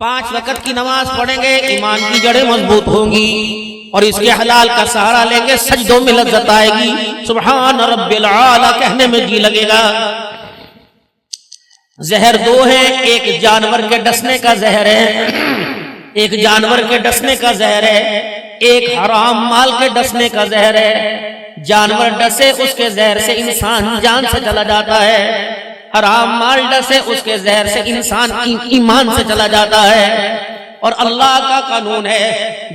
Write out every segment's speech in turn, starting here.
5 وقت کی نماز پڑھیں گے ایمان کی جڑیں مضبوط ہوں گی، اور اس کے حلال کا سہارا لیں گے، سجدوں میں لذت آئے گی، سبحان رب العالی کہنے میں جی لگے گا۔ زہر 2 ہے، ایک جانور کے ڈسنے کا زہر ہے، ایک جانور کے ڈسنے کا زہر ہے، ایک حرام مال کے ڈسنے کا زہر ہے۔ جانور ڈسے اس کے زہر سے انسان جان سے چلا جاتا ہے، حرام مال ڈسے اس کے زہر سے انسان ایمان سے چلا جاتا ہے۔ اور اللہ کا قانون ہے،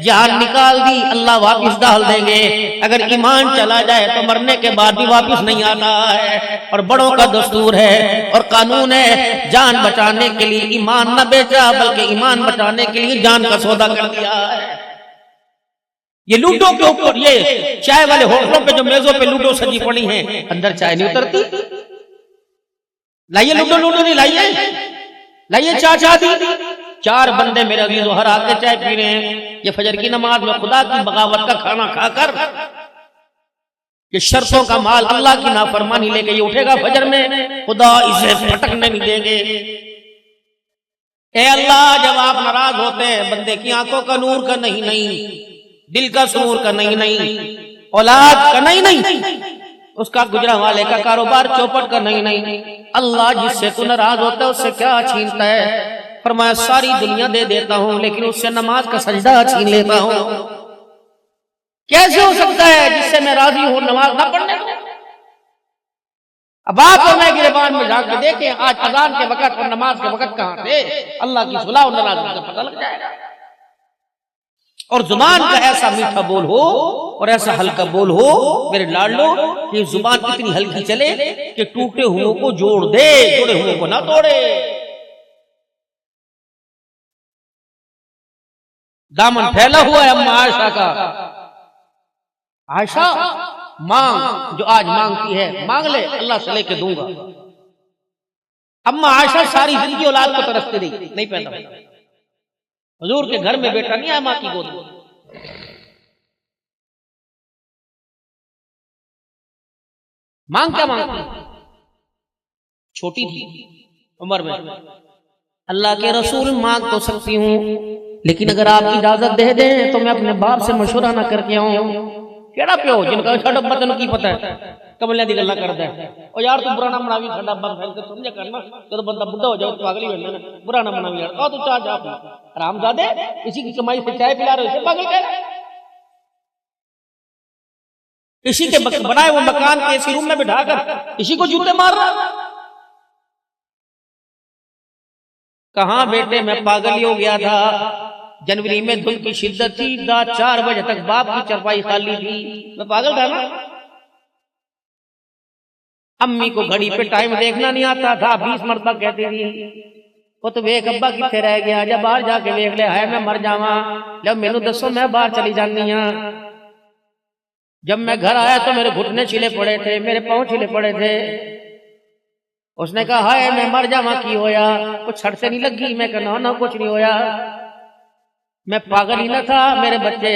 جان نکال دی اللہ واپس ڈال دیں گے، اگر ایمان چلا جائے تو مرنے کے بعد بھی واپس نہیں آتا ہے۔ اور بڑوں کا دستور ہے اور قانون ہے، جان بچانے کے لیے ایمان نہ بیچا بلکہ ایمان بچانے کے لیے جان کا سودا کر دیا ہے۔ یہ لوڈو کے اوپر، یہ چائے والے ہوٹلوں پہ جو میزوں پہ لوڈو سجی پڑی ہیں، اندر چائے نہیں اترتی۔ لائیے لوڈو نہیں لائیے چاچا دی۔ 4 بندے میرے عزیزو ہر آتے چائے پی رہے ہیں، یہ فجر کی نماز میں خدا کی بغاوت کا کھانا کھا کر یہ شرطوں کا مال اللہ کی نافرمانی لے کے یہ اٹھے گا فجر میں، خدا اسے پھٹکنے نہیں دیں گے۔ اے اللہ، جب آپ ناراض ہوتے ہیں بندے کی آنکھوں کا نور کا نہیں، دل کا سرور کا نہیں، اولاد کا نہیں، اس کا گجرا والے کا کاروبار چوپٹ کا نہیں۔ اللہ جس سے تو ناراض ہوتا ہے اس سے کیا چھینتا ہے؟ فرمایا ساری دنیا دے دیتا ہوں لیکن اس سے نماز کا سجدہ چھین لیتا ہوں۔ کیسے ہو سکتا ہے جس سے میں راضی ہوں نماز نہ پڑھنے کو؟ اب آپ اور میں گریبان میں جا کے دیکھیں آج اذان کے وقت اور نماز کے وقت کہاں تھے؟ اللہ کی صلاح اور ناراضگی کا پتہ لگ جائے گا۔ اور زبان کا ایسا میٹھا بول ہو اور ایسا ہلکا بول ہو میرے لاڈلو کہ زبان اتنی ہلکی چلے کہ ٹوٹے ہوئے کو جوڑ دے، جوڑے ہوئے کو نہ توڑے۔ دامن پھیلا ہوا ہے اما عائشہ کا۔ عائشہ مانگ، جو آج مانگتی ہے مانگ لے، اللہ سے لے کے دوں گا۔ اما عائشہ ساری زندگی اولاد کو ترستی رہی، نہیں پیدا ہوئی۔ حضور کے گھر میں بیٹا نہیں آیا ماں کی گود میں۔ مانگ کیا مانگتی؟ چھوٹی تھی عمر میں۔ اللہ کے رسول مانگ تو سکتی ہوں لیکن اگر آپ اجازت دے دیں تو میں اپنے باپ سے مشورہ نہ کر کے آؤں۔ کیڑا پیو جن کا چھڑا بدن کی پتہ ہے کملیاں دی گلاں کردا ہے۔ او یار تو برا نہ مناوی، ساڈا ابا پھیل کے سمجھا کرنا، جب بندہ بڈھا ہو جائے تو پاگل ہی ہو جانا، برا نہ مناوی یار۔ او تو چاہ جا حرامزادے، اسی کی کمائی سے چائے پلا رہے ہو، اسے پاگل کہہ رہے ہیں؟ اسی کے بنائے وہ مکان کے اسی روم میں بٹھا کر اسی کو جوتے مار رہا۔ کہاں بیٹے میں پاگل ہی ہو گیا تھا۔ جنوری میں دھند کی شدت تھی، رات 4 بجے تک باپ کی چرپائی خالی تھی، میں پاگل تھا نا۔ امی کو گھڑی پہ ٹائم دیکھنا نہیں آتا تھا، 20 مرتبہ کہتی تھی وہ تو ویک ابا کتنے رہ گیا، جب باہر جا کے ویک لے ہے میں مر جاواں، جب مینوں دسو میں باہر چلی جانی ہاں۔ جب میں گھر آیا تو میرے گھٹنے چھلے پڑے تھے، میرے پاؤں چھلے پڑے تھے۔ اس نے کہا ہائے میں مر جاواں کی ہویا، کچھ چھڑ سے نہیں لگی؟ میں کہا نہ کچھ نہیں ہویا، میں پاگل ہی نہ تھا۔ میرے بچے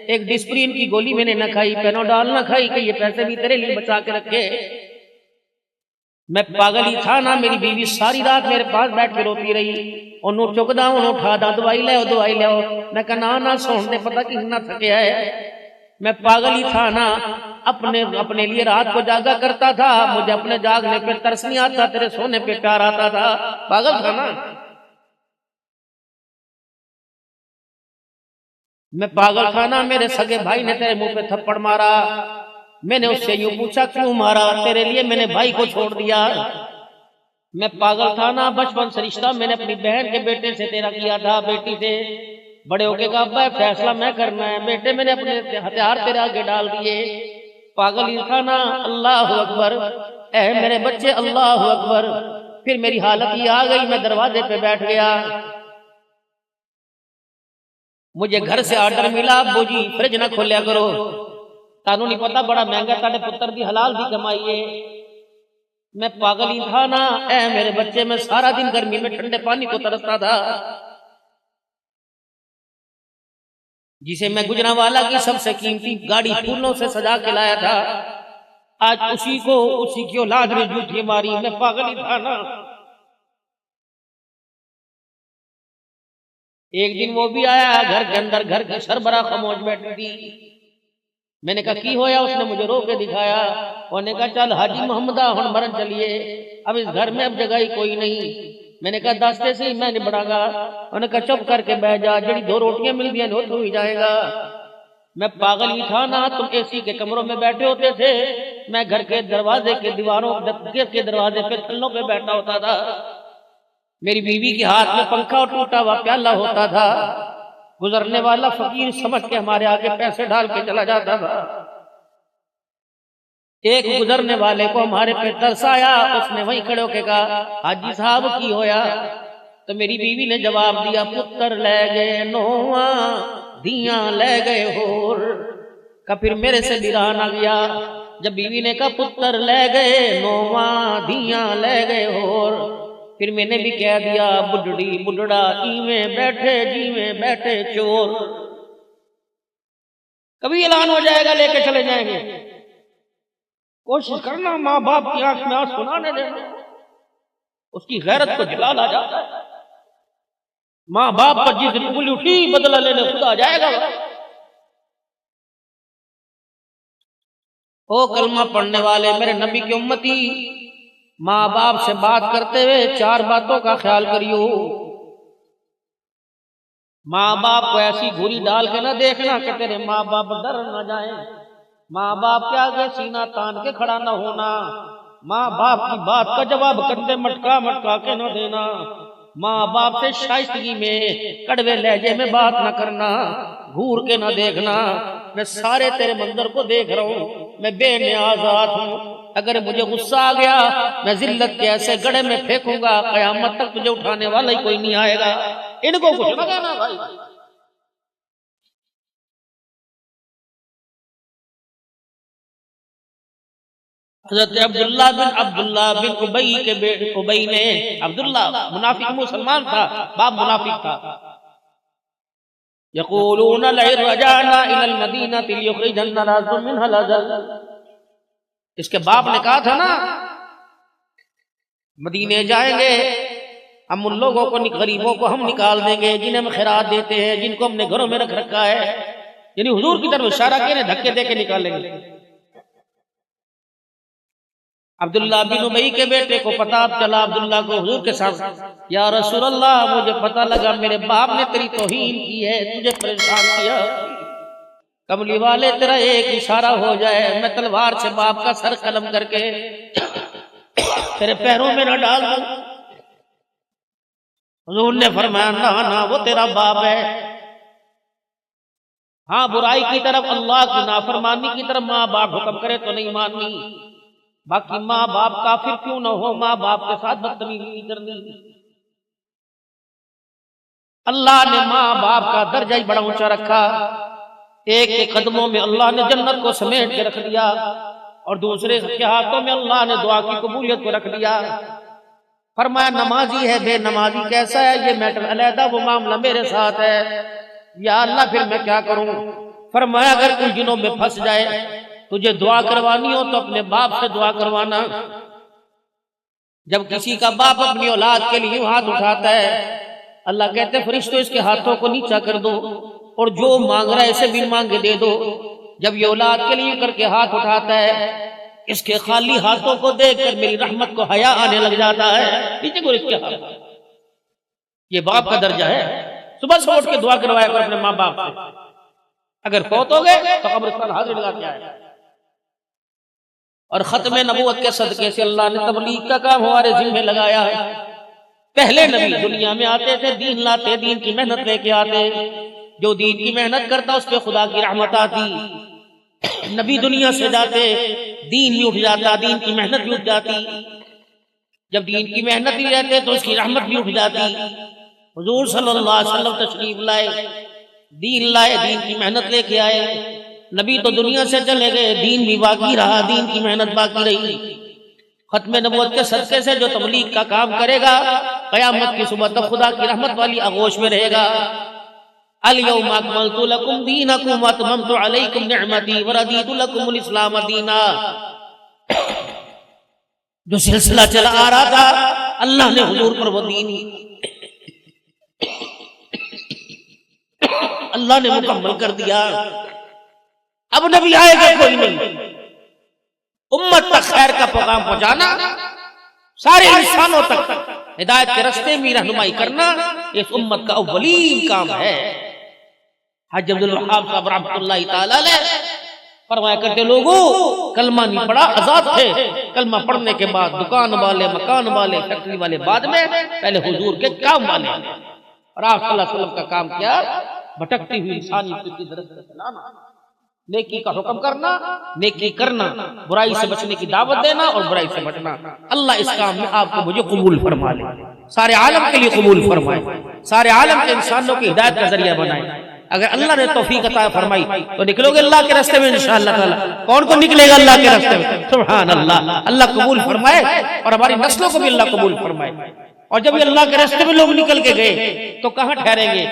ایک ڈسپرین کی گولی میں نے نہ کھائی، پینوڈال نہ کھائی کہ یہ پیسے بھی تیرے لیے بچا کے رکھے، میں پاگل ہی تھا نا۔ میری بیوی ساری رات میرے پاس بیٹھ کے روتی رہی، انہوں چکدا انہوں اٹھا دا دوائی لے دوائی لے۔ میں کہا نہ سون دے پتہ کتنا تھکیا ہے، میں پاگل ہی تھا نا۔ اپنے لیے رات کو جاگا کرتا تھا، مجھے اپنے جاگنے پہ ترس نہیں آتا، تیرے سونے پہ پیار آتا تھا، پاگل تھا نا۔ میں پاگل تھا نا، میرے سگے بھائی نے تیرے منہ پہ تھپڑ مارا، میں نے اس سے یوں پوچھا کیوں مارا؟ تیرے لیے میں نے بھائی کو چھوڑ دیا۔ میں پاگل تھا نا، بچپن سے رشتہ میں نے اپنی بہن کے بیٹے سے تیرا کیا تھا، بیٹی سے۔ بڑے ہو کے کہا ابا فیصلہ میں کرنا ہے، بیٹے میں نے اپنے ہتھیار تیرے آگے ڈال دیے۔ پاگل ہی تھا نا۔ اللہ اکبر، اے میرے بچے اللہ اکبر۔ پھر میری حالت یہ آ گئی، میں دروازے پہ بیٹھ گیا، مجھے گھر سے آرڈر ملا ابو جی فریج نہ کھولیا کرو، تانوں نہیں پتا بڑا مہنگا تاڑے پتر دی حلال دی کمائی ہے۔ میں پاگل ہی تھا نا۔ اے میرے بچے میں سارا دن گرمی میں ٹھنڈے پانی کو ترستا تھا، جسے میں گجرانوالا کی سب سے قیمتی گاڑی پھولوں سے سجا کے لایا تھا، آج اسی کی اولاد نے جھوٹی ماری۔ میں پاگل ہی تھا نا۔ ایک دن وہ بھی آیا گھر کے اندر، گھر کی سربراہ خاموش بیٹھی تھی. میں نے کہا کی ہویا؟ اس نے مجھے رو کے دکھایا. انہوں نے کہا چل حاجی محمدہ ہن مرن چلیے، اب اس گھر میں اب جگہ ہی کوئی نہیں. میں نے کہا دستے سے میں نہیں بڑھا گا. انہوں نے کہا چپ کر کے بیٹھ جا، جڑی 2 روٹیاں مل گئی وہ تو ہی جائے گا. میں پاگل ہی تھا نا، تم اے سی کے کمروں میں بیٹھے ہوتے تھے، میں گھر کے دروازے کے دیواروں کے دروازے پہ تھلوں پہ بیٹھا ہوتا تھا. میری بیوی کے ہاتھ میں پنکھا اور ٹوٹا ہوا پیالہ ہوتا تھا. گزرنے والا فقیر سمجھ کے ہمارے آگے پیسے ڈال کے چلا جاتا تھا. ایک گزرنے والے کو ہمارے پہ ترس آیا، اس نے وہیں کھڑے ہو کے کہا حاجی صاحب کی ہویا؟ تو میری بیوی نے جواب دیا پتر لے گئے نواں دیاں لے گئے ہور. کہ پھر میرے سے بیران آ گیا جب بیوی نے کہا پتر لے گئے نواں دیاں لے گئے ہور. پھر میں نے بھی کہہ دیا بڈڑی بڈڑا ایویں بیٹھے جیویں بیٹھے چور. کبھی اعلان ہو جائے گا لے کے چلے جائیں گے. کوشش کرنا ماں باپ کی آنکھ میں آنسو نہ آنے دینا، اس کی غیرت کو جلال آ جاتا ہے. ماں باپ پر جس دن انگلی اٹھی بدلہ لینے خدا جائے گا. او کلمہ پڑھنے والے میرے نبی کی امتی، ماں باپ سے بات کرتے ہوئے 4 باتوں کا خیال کریو. ماں باپ کو ایسی گھوری ڈال کے نہ دیکھنا کہ تیرے ماں باپ ڈر نہ جائیں. ماں باپ کے آگے سینہ تان کے کھڑا نہ ہونا. ماں باپ کی بات کا جواب کندھے مٹکا مٹکا کے نہ دینا. ماں باپ سے شائستگی میں کڑوے لہجے میں بات نہ کرنا، گھور کے نہ دیکھنا. میں سارے تیرے منظر کو دیکھ رہا ہوں، میں بے نیاز ذات ہوں. اگر مجھے غصہ آ گیا میں ذلت کے ایسے گڑھے میں پھینکوں گا قیامت تک تجھے اٹھانے والا ہی کوئی نہیں آئے گا. ان کو کچھ نہ کہنا بھائی. حضرت عبداللہ بن ابی کے بیٹے ابی نے، عبداللہ منافق مسلمان تھا، باپ منافق تھا. یقولون لئن رجعنا الى المدینہ لیخرجن الأعز منها الأذل. اس کے باپ نے کہا تھا نا مدینے جائیں گے ہم ان لوگوں کو، غریبوں کو ہم نکال دیں گے جنہیں ہم خیرات دیتے ہیں، جن کو ہم نے گھروں میں رکھ رکھا ہے. یعنی حضور کی طرف اشارہ کیا، دھکے دے کے نکالیں گے. عبداللہ بن ابی کے بیٹے کو پتہ چلا، عبداللہ کو حضور کے ساتھ، یا رسول اللہ مجھے پتہ لگا میرے باپ نے تیری توہین کی ہے، تجھے پریشان کیا. کملی والے تیرا ایک اشارہ ہو جائے میں تلوار سے باپ کا سر قلم کر کے تیرے پیروں میں نہ ڈال دوں. حضور نے فرمایا نہ وہ تیرا باپ ہے. ہاں برائی کی طرف، اللہ کی نافرمانی کی طرف ماں باپ حکم کرے تو نہیں ماننی، باقی ماں باپ کافر کیوں نہ ہو ماں باپ کے ساتھ بدتمیزی نہیں کرنی. اللہ نے ماں باپ کا درجہ ہی بڑا اونچا رکھا. ایک کے قدموں میں اللہ نے جنت کو سمیٹ کے رکھ دیا اور دوسرے کے ہاتھوں میں اللہ نے دعا کی قبولیت کو رکھ دیا. فرمایا نمازی ہے بے نمازی کیسا ہے یہ میٹر علیحدہ، وہ معاملہ میرے ساتھ ہے. یا اللہ پھر میں کیا کروں؟ فرمایا اگر کوئی جنوں میں پھنس جائے تجھے دعا کروانی ہو تو اپنے باپ سے دعا کروانا. جب کسی کا باپ اپنی اولاد کے لیے ہاتھ اٹھاتا ہے اللہ کہتے فرشتوں اس کے ہاتھوں کو نیچا کر دو اور جو مانگ رہا ہے اسے بن مانگے دے دو. جب یہ اولاد کے لیے کر کے ہاتھ اٹھاتا ہے اس کے خالی ہاتھوں کو دیکھ کر میری رحمت کو حیا آنے لگ جاتا ہے. نیچے کو اس کے ہاتھ، یہ باپ کا درجہ ہے. صبح سے اٹھ کے دعا کروایا کر اپنے ماں باپ سے. اگر فوت ہو گئے تو قبرستان حاضر لگا کے آئے. اور ختم نبوت کے صدقے سے اللہ نے تبلیغ کا کام ہمارے ذمہ لگایا ہے. پہلے نبی دنیا میں آتے تھے، دین لاتے، دین کی محنت لے کے آتے. جو دین کی محنت کرتا اس پہ خدا کی رحمت آتی. نبی دنیا سے جاتے دین بھی اٹھ جاتا، دین کی محنت بھی اٹھ جاتی. جب دین کی محنت بھی رہتے تو اس کی رحمت بھی اٹھ جاتی. حضور صلی اللہ علیہ وسلم تشریف لائے، دین لائے، دین کی محنت لے کے آئے. نبی تو دنیا سے چلے گئے، دین بھی باقی رہا، دین کی محنت باقی رہی. ختم نبوت کے صدقے سے جو تبلیغ کا کام کرے گا قیامت کی صبح تک خدا کی رحمت والی آغوش میں رہے گا. الیوم اکملت لکم دینکم واتممت علیکم نعمتی ورضیت لکم الاسلام دینا. جو سلسلہ چلا آ رہا تھا اللہ نے حضور پر وہ دین اللہ نے مکمل کر دیا، اب نبی آئے گا کوئی نہیں۔ امت تک خیر کا پیغام پہنچانا، سارے انسانوں تک ہدایت کے راستے میں رہنمائی کرنا، اس امت کا اولین کام ہے۔ حاجی عبد الوہاب صاحب رحمۃ اللہ تعالی علیہ فرمایا کرتے، لوگوں کلمہ نہیں پڑھا آزاد تھے، کلمہ پڑھنے کے بعد دکان والے، مکان والے، فیکٹری والے بعد میں، پہلے حضور کے کام والے۔ اور آپ صلی اللہ علیہ وسلم کا کام کیا؟ بھٹکتی ہوئی انسانیت کی طرف چلانا، نیکی کا حکم کرنا، نیکی کرنا، برائی سے بچنے کی دعوت دینا اور برائی سے بچنا۔ اللہ اس کام میں آپ کو مجھے قبول فرما لے، سارے عالم کے لیے قبول فرمائے، سارے عالم کے انسانوں کی ہدایت کا ذریعہ بنائے۔ اگر اللہ نے توفیق عطا فرمائی تو نکلو گے اللہ کے راستے میں انشاءاللہ تعالی۔ کون کو نکلے گا اللہ کے راستے میں؟ سبحان اللہ، اللہ قبول فرمائے اور ہماری نسلوں کو بھی اللہ قبول فرمائے۔ اور جب یہ اللہ کے راستے میں لوگ نکل کے گئے تو کہاں ٹھہریں گے؟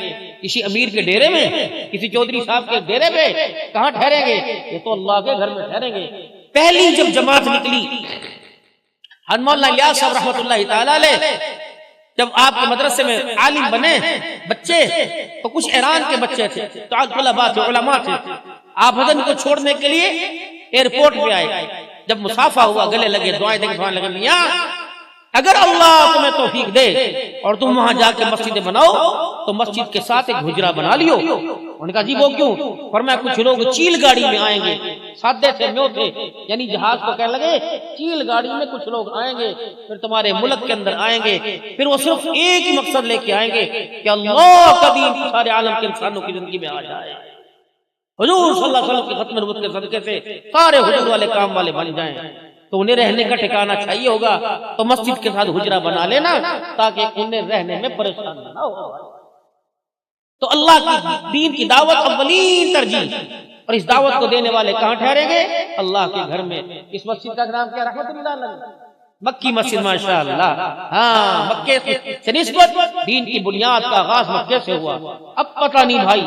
کسی امیر کے ڈیرے میں، کسی چودھری صاحب کے ڈیرے میں؟ کہاں ٹھہریں گے؟ یہ تو اللہ کے گھر میں ٹھہریں گے۔ پہلی جب جماعت نکلی، مولانا الیاس صاحب رحمۃ اللہ تعالی علیہ جب آپ کے مدرسے میں عالم بنے بچے، تو کچھ ایران کے بچے تھے، طلباء تھے، علماء تھے۔ آپ حضرت کو چھوڑنے کے لیے ایئرپورٹ پہ آئے، جب مسافہ ہوا گلے لگے، دعائیں دے کے دعائیں لگے، میاں اگر اللہ تمہیں توفیق دے اور تم وہاں جا کے مسجد بناؤ تو مسجد کے ساتھ ایک حجرہ بنا لیو۔ انہوں نے کہا جی وہ کیوں؟ فرمایا کچھ لوگ چیل گاڑی میں آئیں گے، سادے تھے، میو تھے، یعنی جہاز کو کہنے لگے چیل گاڑی میں کچھ لوگ آئیں گے، پھر تمہارے ملک کے اندر آئیں گے، پھر وہ صرف ایک ہی مقصد لے کے آئیں گے کہ اللہ کا دین سارے عالم کے انسانوں کی زندگی میں آ جائے، حضور صلی اللہ علیہ وسلم کی ختم نبوت کے صدقے سے سارے حضور والے کام والے بن جائیں۔ تو انہیں رہنے کا ٹھکانہ چاہیے ہوگا تو مسجد کے ساتھ حجرہ بنا لینا تاکہ انہیں رہنے میں پریشان نہ ہو۔ تو اللہ کی دین کی دعوت اولین ترجیح، اور اس دعوت کو دینے والے کہاں ٹھہریں گے؟ اللہ کے گھر میں۔ اس مسجد کا نام کیا؟ رحمت اللہ علیہ مکی مسجد، ماشاءاللہ۔ ہاں، مکے سے نسبت، دین کی بنیاد کا آغاز مکے سے ہوا۔ اب پتہ نہیں بھائی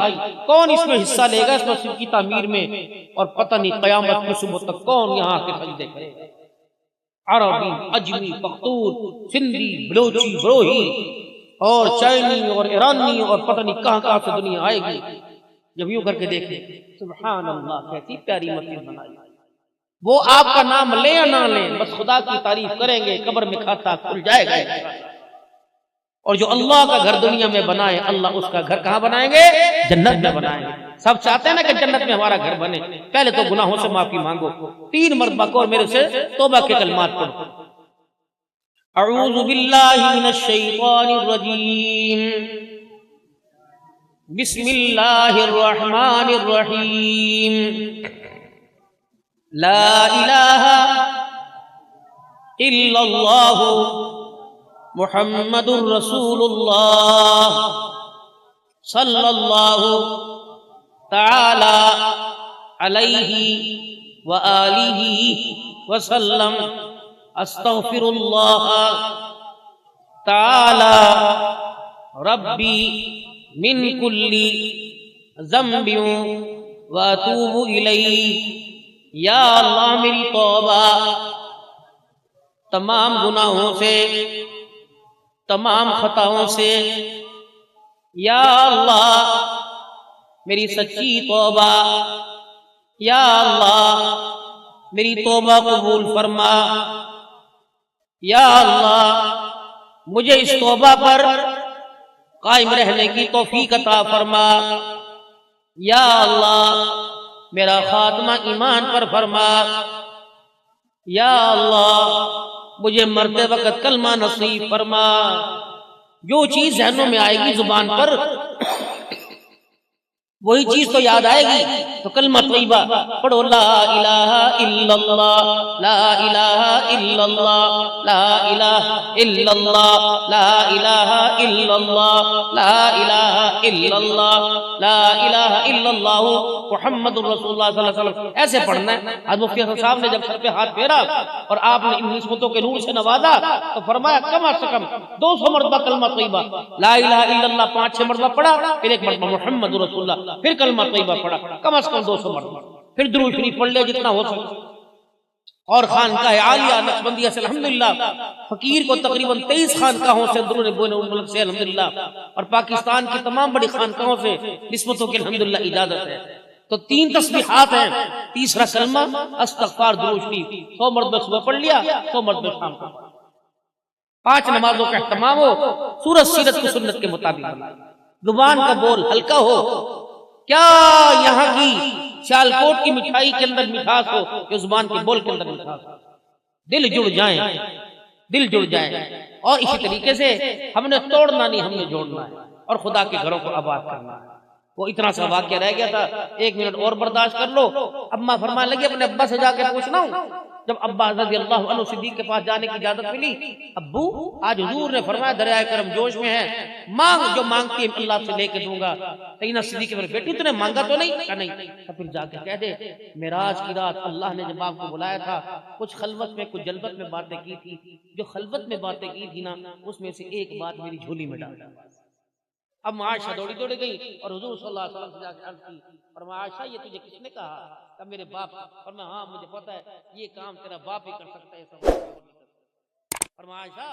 کون اس میں حصہ لے گا اس مسجد کی تعمیر میں، اور پتہ نہیں قیامت کی صبح تک کون یہاں کے سجدے کرے گا۔ عربی، اجمی، پختون، سندھی، بلوچی، بروہی اور چائنی اور ایرانی اور پتہ نہیں کہاں کہاں سے دنیا آئے گی۔ جب یوں کر کے دیکھیں، سبحان اللہ، کیسی پیاری مسجد بنائی۔ وہ آپ کا نام لے یا نہ لیں، بس خدا کی تعریف کریں گے، قبر میں کھاتا کھل جائے گا۔ اور جو اللہ کا گھر دنیا میں بنائے، اللہ اس کا گھر کہاں بنائیں گے؟ جنت میں بنائیں گے۔ سب چاہتے ہیں نا کہ جنت میں ہمارا گھر بنے، پہلے تو گناہوں سے معافی مانگو، 3 مرتبہ کو میرے سے توبہ کے کلمات پڑھو۔ اعوذ باللہ من الشیطان الرجیم، بسم اللہ الرحمن الرحیم، لا الہ الا اللہ محمد الرسول اللہ صلی اللہ تعالی علیہ وآلہ وسلم، استغفر اللہ تعالی ربی من کل ذنب واتوب الیہ۔ یا اللہ میری توبہ تمام گناہوں سے، تمام خطاؤں سے، یا اللہ میری سچی توبہ، یا اللہ میری توبہ قبول فرما، یا اللہ مجھے اس توبہ پر قائم رہنے کی توفیق عطا فرما، یا اللہ میرا خاتمہ ایمان پر فرما، یا اللہ مجھے مرتے وقت کلمہ نصیب فرما۔ جو چیز ذہنوں میں آئے گی زبان پر وہی چیز تو یاد آئے گی، تو کلمہ طیبہ پڑھو، لا الہ الا اللہ، لا الہ الا اللہ، لا الہ الا اللہ، لا الہ الا اللہ، لا الہ الا اللہ، لا الہ الا اللہ محمد الرسول اللہ صلی اللہ علیہ وسلم۔ ایسے پڑھنا ہے۔ آج مفتی حسن صاحب نے جب سر پہ ہاتھ پھیرا اور آپ نے ان نسبتوں کے نور سے نوازا تو فرمایا کم از کم 200 مرتبہ کلمہ طیبہ، لا الہ الا اللہ 5-6 مرتبہ پڑھا، پھر 1 مرتبہ محمد رسول اللہ، پھر کلمہ طیبہ پڑھا، کم از کم 200 مرتبہ، پھر درود شریف پڑھ لے جتنا ہو سکے۔ اور خانقاہ عالیہ نقشبندیہ سے الحمدللہ فقیر کو تقریباً 23 خانقاہوں سے اندرون بین الملک سے الحمدللہ اور پاکستان کی تمام بڑی خانقاہوں سے نسبتوں کی الحمدللہ اجازت ہے۔ تو 3 تسبیحات ہیں، تیسرا کلمہ، استغفار، درود شریف، 100 مرتبہ صبح پڑھ لیا، 100 مرتبہ شام کو، 5 نمازوں کا اہتمام ہو، سورت سیرت کی سنت کے مطابق بنائے، زبان کا بول ہلکا ہو، کیا یہاں کی سیالکوٹ کی مٹھائی کے اندر مٹھاس ہو کہ زبان کے بول کے اندر مٹھاس ہو، دل جڑ جائیں، دل جڑ جائیں، اور اسی طریقے سے ہم نے توڑنا نہیں، ہم نے جوڑنا ہے اور خدا کے گھروں کو آباد کرنا ہے۔ وہ اتنا سا واقعہ رہ گیا تھا، 1 منٹ اور برداشت کر لو۔ اماں فرمانے لگی اپنے ابا سے جا کے پوچھنا ہوں، جب ابا رضی اللہ عنہ صدیق کے پاس جانے کی اجازت ملی، ابو آج حضور نے فرمایا دریائے کرم جوش میں ہے، مانگ جو مانگتی ہے اللہ سے لے کے دوں گا۔ سیدنا صدیق نے بیٹی تو نے مانگا تو نہیں؟ کہا نہیں۔ تو پھر جا کے کہہ دے معراج کی رات اللہ نے جب آپ کو بلایا تھا، کچھ خلوت میں کچھ جلوت میں باتیں کی تھی، جو خلوت میں باتیں کی تھی نا اس میں سے ایک بات میری جھولی میں ڈال دی۔ اب عائشہ دوڑی دوڑی گئی اور حضور صلی اللہ علیہ وسلم سے جا کے عرض کی، فرمایا عائشہ یہ تجھے کس نے کہا؟ کہ میرے باپ۔ فرمایا ہاں مجھے پتا ہے یہ کام تیرا باپ ہی کر سکتا ہے، فرمایا عائشہ